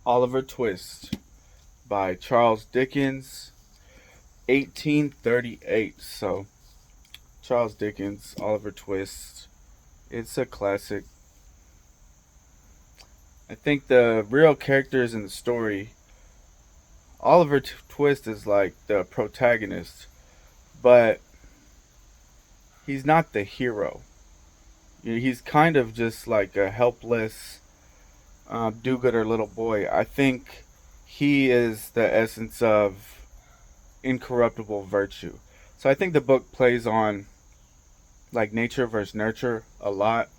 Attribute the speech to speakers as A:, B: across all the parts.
A: Oliver Twist by Charles Dickens, 1838. So, Charles Dickens, Oliver Twist. It's a classic. I think the real characters in the story, Oliver Twist is like the protagonist, but he's not the hero. He's kind of just like a helpless, do gooder little boy. I think he is the essence of incorruptible virtue. So I think the book plays on like nature versus nurture a lot.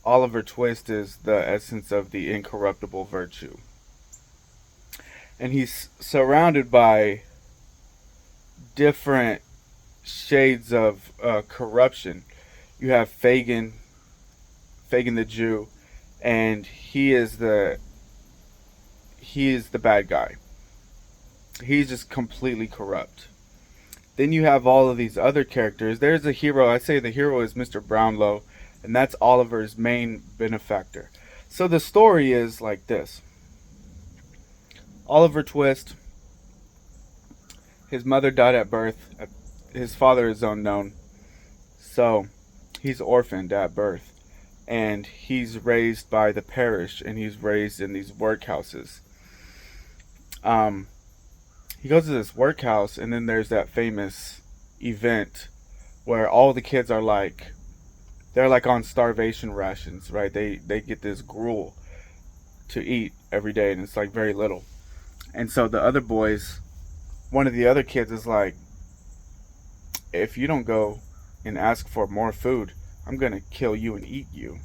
A: Oliver Twist is the essence of the incorruptible virtue. And he's surrounded by different shades of corruption. You have Fagin the Jew, and he is the bad guy. He's just completely corrupt. Then you have all of these other characters. There's a hero. I say the hero is Mr. Brownlow, and that's Oliver's main benefactor. So the story is like this: Oliver Twist, his mother died at birth. His father is unknown, so he's orphaned at birth, and he's raised by the parish, and he's raised in these workhouses. Um, he goes to this workhouse, and then there's that famous event where all the kids are like they're like on starvation rations, right? They get this gruel to eat every day, and it's like very little. And so the other boys, one of the other kids is like, if you don't go and ask for more food, I'm gonna kill you and eat you.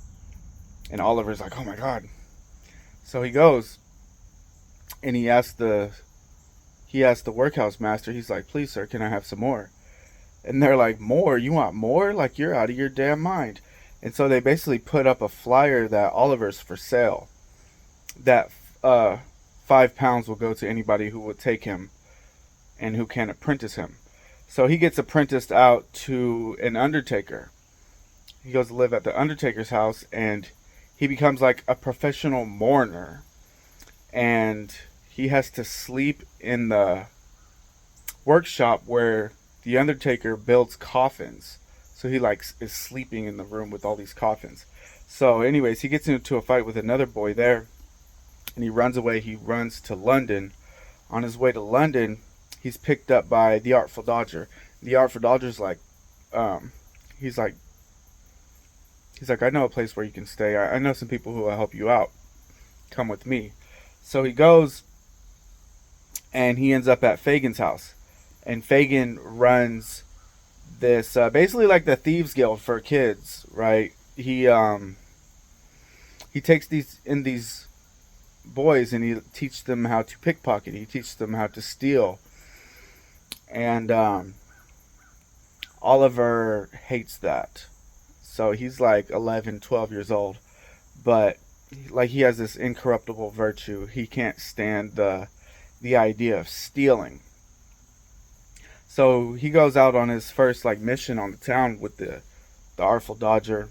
A: And Oliver's like, oh my god. So he goes and he asks the workhouse master. He's like, please sir, can I have some more? And they're like, more? You want more? Like, you're out of your damn mind. And so they basically put up a flyer that Oliver's for sale. That 5 pounds will go to anybody who will take him and who can apprentice him. So he gets apprenticed out to an undertaker. He goes to live at the undertaker's house, and he becomes like a professional mourner. And he has to sleep in the workshop where the undertaker builds coffins. So he like is sleeping in the room with all these coffins. So anyways, he gets into a fight with another boy there, and he runs away. He runs to London. On his way to London, he's picked up by the Artful Dodger. The Artful Dodger's like, um, he's like, I know a place where you can stay. I know some people who will help you out. Come with me. So he goes, and he ends up at Fagin's house. And Fagin runs this basically like the thieves guild for kids, right? He takes these boys, and he teaches them how to pickpocket. He teaches them how to steal. And Oliver hates that. So he's like 11, 12 years old, but like he has this incorruptible virtue. He can't stand the idea of stealing. So he goes out on his first like mission on the town with the Artful Dodger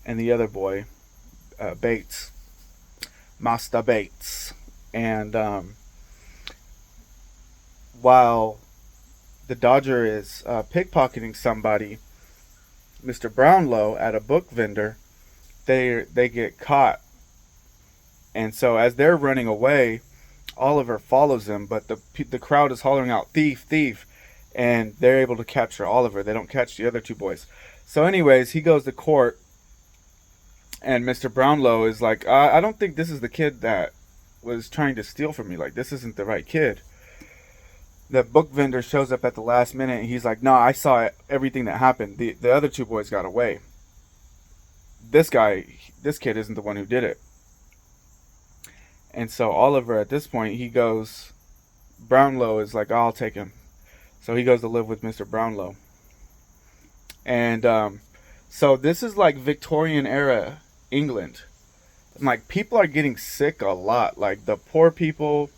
A: and the other boy, Bates, Master Bates. And while the Dodger is pickpocketing somebody, Mr. Brownlow at a book vendor, they get caught. And so as they're running away, Oliver follows them, but the crowd is hollering out, thief, thief, and they're able to capture Oliver. They don't catch the other two boys. So anyways, he goes to court, and Mr. Brownlow is like, I don't think this is the kid that was trying to steal from me. Like, this isn't the right kid. The book vendor shows up at the last minute, and he's like, no, I saw everything that happened. The other two boys got away. This kid isn't the one who did it. And so Oliver, at this point, he goes, Brownlow is like, I'll take him. So he goes to live with Mr. Brownlow. And so this is like Victorian era England. And like, people are getting sick a lot. Like, the poor people.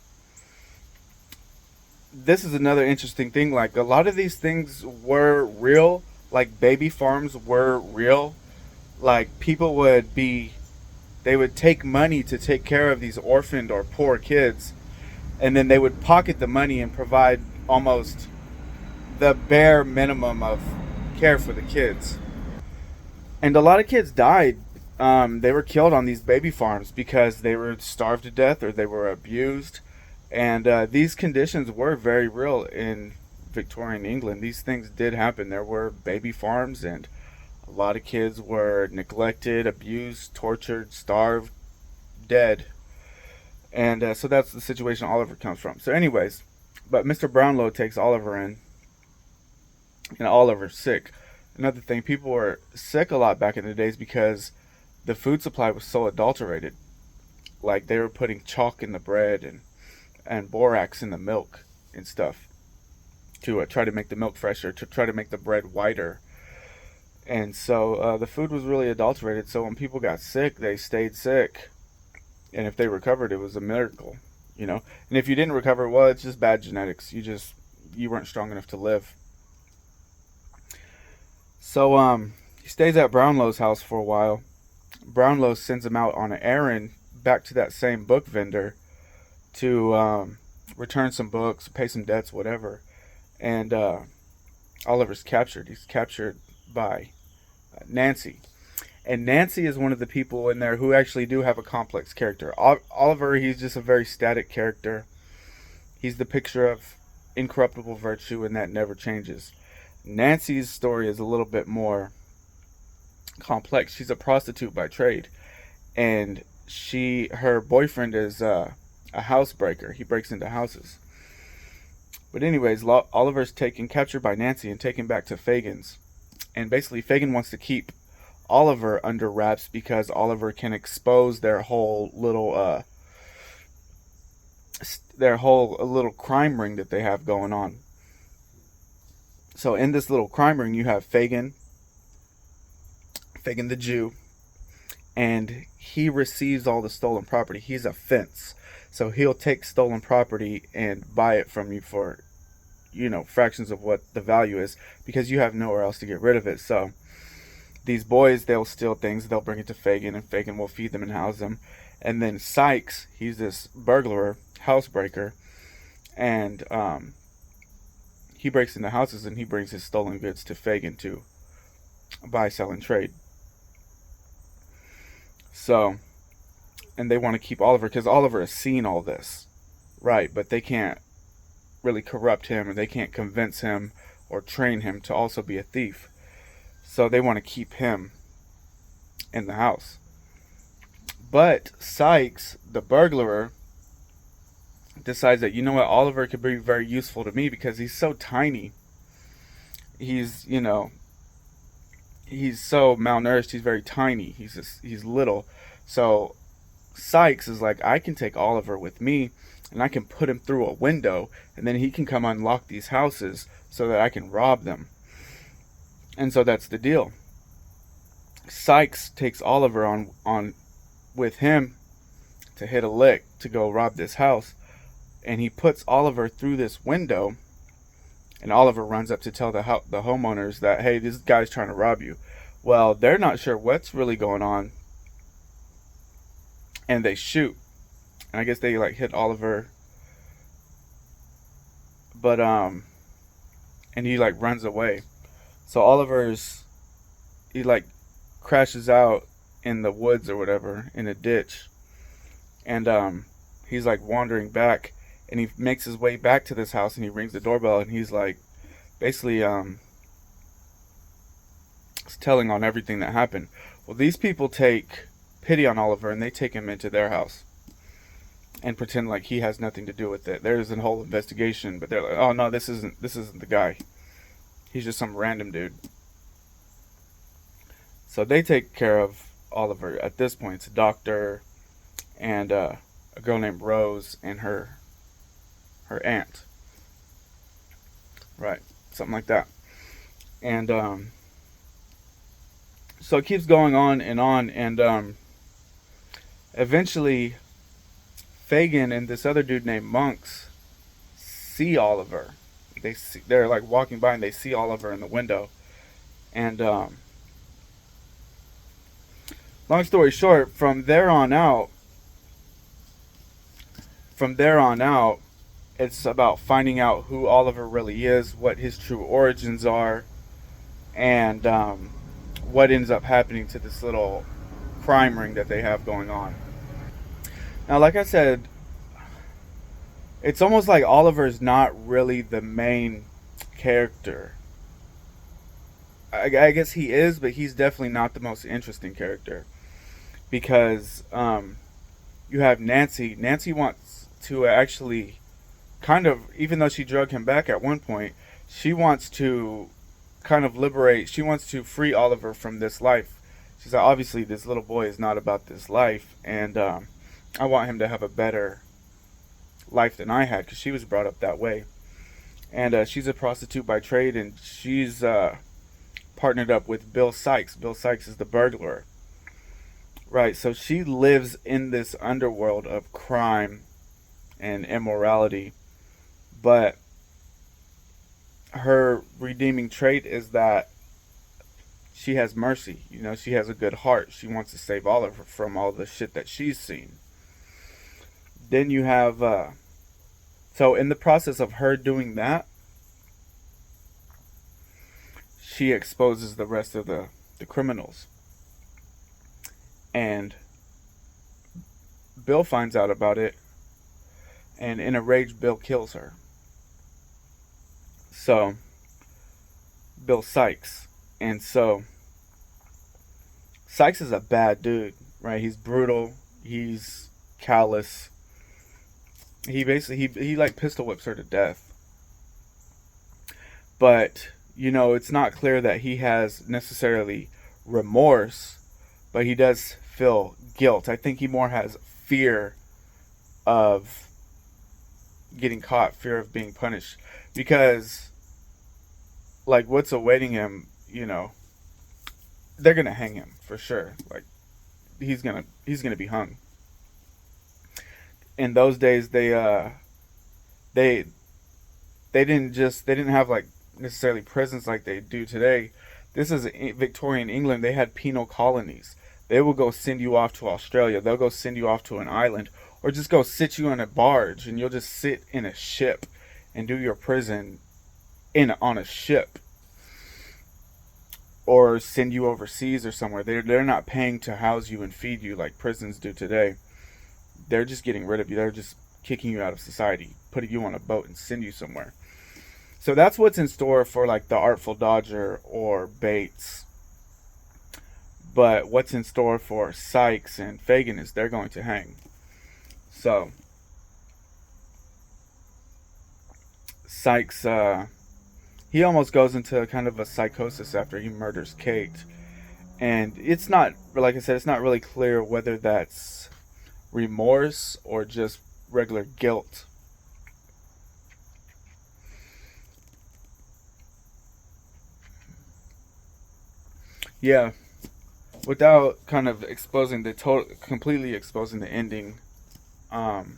A: This is another interesting thing. Like, a lot of these things were real. Like, baby farms were real. Like, people would be They would take money to take care of these orphaned or poor kids, and then they would pocket the money and provide almost the bare minimum of care for the kids. And a lot of kids died. They were killed on these baby farms because they were starved to death or they were abused. And these conditions were very real in Victorian England. These things did happen. There were baby farms, and a lot of kids were neglected, abused, tortured, starved, dead. And so that's the situation Oliver comes from. So, anyways, but Mr. Brownlow takes Oliver in, and Oliver's sick. Another thing, people were sick a lot back in the days because the food supply was so adulterated. Like they were putting chalk in the bread and borax in the milk and stuff to try to make the milk fresher, to try to make the bread whiter. And so the food was really adulterated. So when people got sick, they stayed sick. And if they recovered, it was a miracle, you know. And if you didn't recover, well, it's just bad genetics. You weren't strong enough to live. So he stays at Brownlow's house for a while. Brownlow sends him out on an errand back to that same book vendor to return some books, pay some debts, whatever. And Oliver's captured. He's captured by Nancy. And Nancy is one of the people in there who actually do have a complex character. Oliver, he's just a very static character. He's the picture of incorruptible virtue, and that never changes. Nancy's story is a little bit more complex. She's a prostitute by trade, and her boyfriend is a housebreaker. He breaks into houses. But anyways, Oliver's captured by Nancy and taken back to Fagin's, and basically Fagin wants to keep Oliver under wraps because Oliver can expose their whole little crime ring that they have going on. So in this little crime ring, you have Fagin the Jew, and he receives all the stolen property. He's a fence, so he'll take stolen property and buy it from you for, fractions of what the value is, because you have nowhere else to get rid of it. So these boys, they'll steal things, they'll bring it to Fagin, and Fagin will feed them and house them. And then Sykes, he's this burglar, housebreaker, and he breaks into houses and he brings his stolen goods to Fagin to buy, sell, and trade. So, and they want to keep Oliver because Oliver has seen all this, right? But they can't really corrupt him, and they can't convince him or train him to also be a thief. So they want to keep him in the house. But Sykes, the burglar, decides that, Oliver could be very useful to me because he's so tiny. He's, he's so malnourished. He's very tiny. He's little. So Sykes is like, I can take Oliver with me and I can put him through a window, and then he can come unlock these houses so that I can rob them. And so that's the deal. Sykes takes Oliver on with him to hit a lick to go rob this house. And he puts Oliver through this window, and Oliver runs up to tell the homeowners that, hey, this guy's trying to rob you. Well, they're not sure what's really going on, and they shoot. And I guess they hit Oliver, but and he runs away. So he crashes out in the woods or whatever, in a ditch, and he's wandering back. And he makes his way back to this house, and he rings the doorbell, and he's basically telling on everything that happened. Well, these people take pity on Oliver, and they take him into their house and pretend like he has nothing to do with it. There's a whole investigation, but they're like, oh no, this isn't the guy. He's just some random dude. So they take care of Oliver. At this point, it's a doctor and a girl named Rose and her aunt, right, something like that. And so it keeps going on, and eventually Fagin and this other dude named Monks see Oliver. They're walking by, and they see Oliver in the window. And long long story short, from there on out, it's about finding out who Oliver really is, what his true origins are, and what ends up happening to this little crime ring that they have going on. Now, like I said, it's almost like Oliver's not really the main character. I guess he is, but he's definitely not the most interesting character because you have Nancy. Nancy wants to actually kind of, even though she drug him back at one point, she wants to kind of liberate. She wants to free Oliver from this life. She's like, obviously, this little boy is not about this life, and I want him to have a better life than I had because she was brought up that way. And she's a prostitute by trade, and she's partnered up with Bill Sykes. Bill Sykes is the burglar. Right, so she lives in this underworld of crime and immorality. But her redeeming trait is that she has mercy. You know, she has a good heart. She wants to save Oliver from all the shit that she's seen. Then you have, so in the process of her doing that, she exposes the rest of the criminals. And Bill finds out about it, and in a rage, Bill kills her. So, Bill Sykes. And so, Sykes is a bad dude, right? He's brutal, he's callous. He basically, he like pistol whips her to death. But, you know, it's not clear that he has necessarily remorse, but he does feel guilt. I think he more has fear of getting caught, fear of being punished, because like what's awaiting him, you know, they're gonna hang him for sure. Like he's gonna be hung. In those days, they didn't have like necessarily prisons like they do today. This is Victorian England. They had penal colonies. They will go send you off to Australia. They'll go send you off to an island, or just go sit you on a barge, and you'll just sit in a ship and do your prison on a ship, or send you overseas or somewhere. They're not paying to house you and feed you like prisons do today. They're just getting rid of you. They're just kicking you out of society, putting you on a boat and send you somewhere. So that's what's in store for like the Artful Dodger or Bates. But what's in store for Sykes and Fagin is they're going to hang. So Sykes, he almost goes into kind of a psychosis after he murders Kate. And it's not, like I said, it's not really clear whether that's remorse or just regular guilt. Yeah, without kind of exposing completely exposing the ending, um,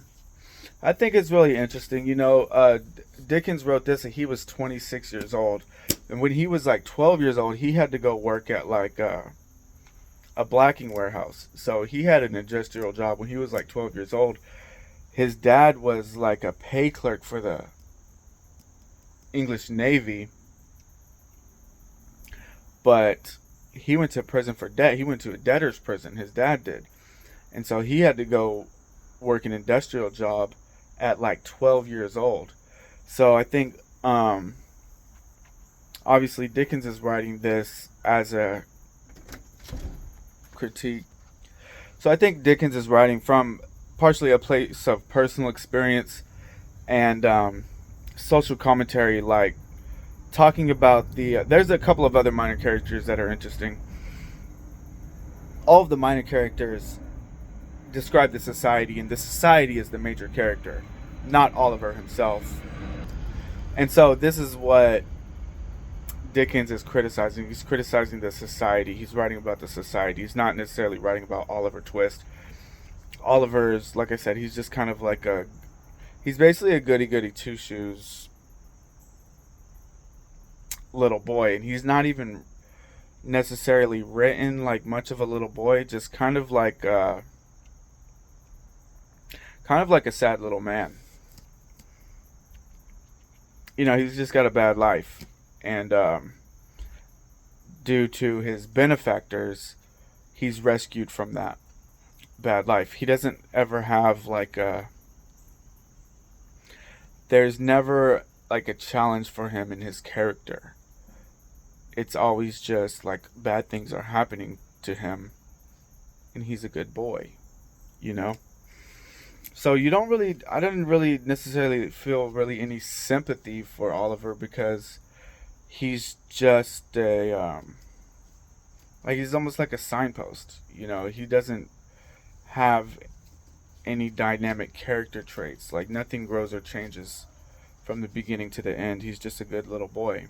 A: I think it's really interesting. You know, Dickens wrote this and he was 26 years old, and when he was like 12 years old, he had to go work at like a blacking warehouse. So he had an industrial job when he was like 12 years old. His dad was like a pay clerk for the English Navy, but he went to prison for debt. He went to a debtor's prison. His dad did. And so he had to go work an industrial job at like 12 years old. So I think, obviously, Dickens is writing this as a critique. So I think Dickens is writing from partially a place of personal experience and social commentary, like talking about there's a couple of other minor characters that are interesting. All of the minor characters describe the society, and the society is the major character, not Oliver himself. And so this is what Dickens is criticizing. He's criticizing the society. He's writing about the society. He's not necessarily writing about Oliver Twist. Oliver's, like I said, he's just kind of like he's basically a goody-goody two-shoes little boy, and he's not even necessarily written like much of a little boy, just kind of like a sad little man. He's just got a bad life, and due to his benefactors, he's rescued from that bad life. He doesn't ever have like a there's never like a challenge for him in his character. It's always just like bad things are happening to him, and he's a good boy, you know? So I didn't really necessarily feel really any sympathy for Oliver because he's just like he's almost like a signpost. He doesn't have any dynamic character traits. Like nothing grows or changes from the beginning to the end. He's just a good little boy.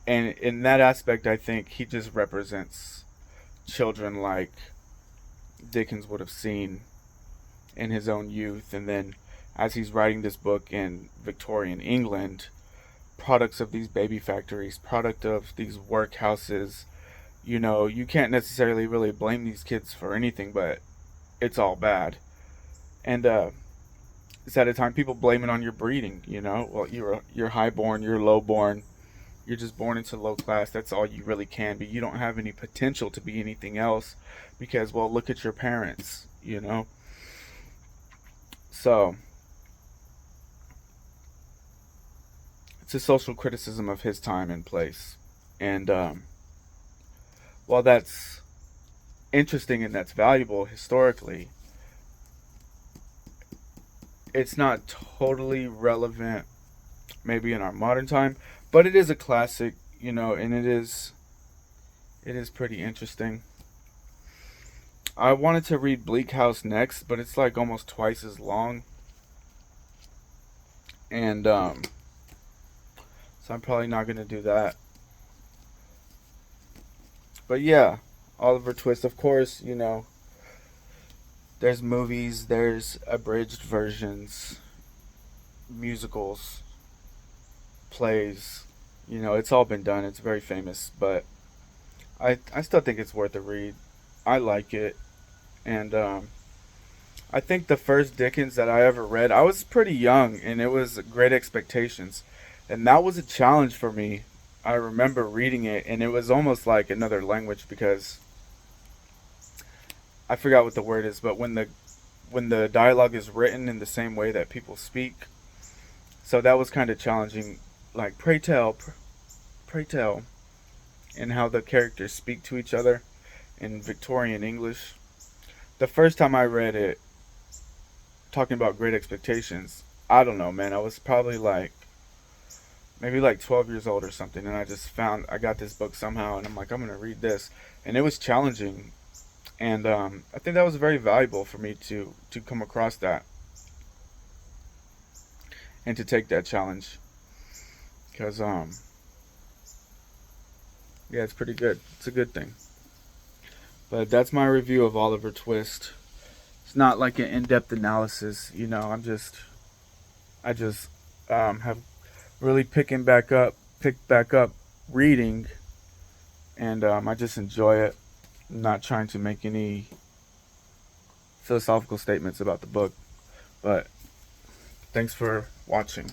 A: And in that aspect, I think he just represents children like Dickens would have seen in his own youth. And then as he's writing this book in Victorian England, products of these baby factories, product of these workhouses, you can't necessarily really blame these kids for anything, but it's all bad. And it's at a time people blame it on your breeding. Well, you're highborn, you're lowborn, you're just born into low class. That's all you really can be. You don't have any potential to be anything else because, well, look at your parents. So it's a social criticism of his time and place. And while that's interesting and that's valuable historically, it's not totally relevant maybe in our modern time, but it is a classic, and it is pretty interesting. I wanted to read Bleak House next, but it's like almost twice as long. And so I'm probably not going to do that. But yeah, Oliver Twist, of course, there's movies, there's abridged versions, musicals, plays. It's all been done. It's very famous, but I still think it's worth a read. I like it. And I think the first Dickens that I ever read, I was pretty young, and it was Great Expectations. And that was a challenge for me. I remember reading it, and it was almost like another language because I forgot what the word is, but when the dialogue is written in the same way that people speak, so that was kind of challenging. Like pray tell, and how the characters speak to each other in Victorian English. The first time I read it, talking about Great Expectations, I don't know, man. I was probably like maybe like 12 years old or something, and I got this book somehow, and I'm like, I'm gonna read this, and it was challenging, and I think that was very valuable for me to come across that and to take that challenge, because yeah, it's pretty good. It's a good thing. But that's my review of Oliver Twist. It's not like an in-depth analysis, I just have really picked back up reading, and I just enjoy it. I'm not trying to make any philosophical statements about the book, but thanks for watching.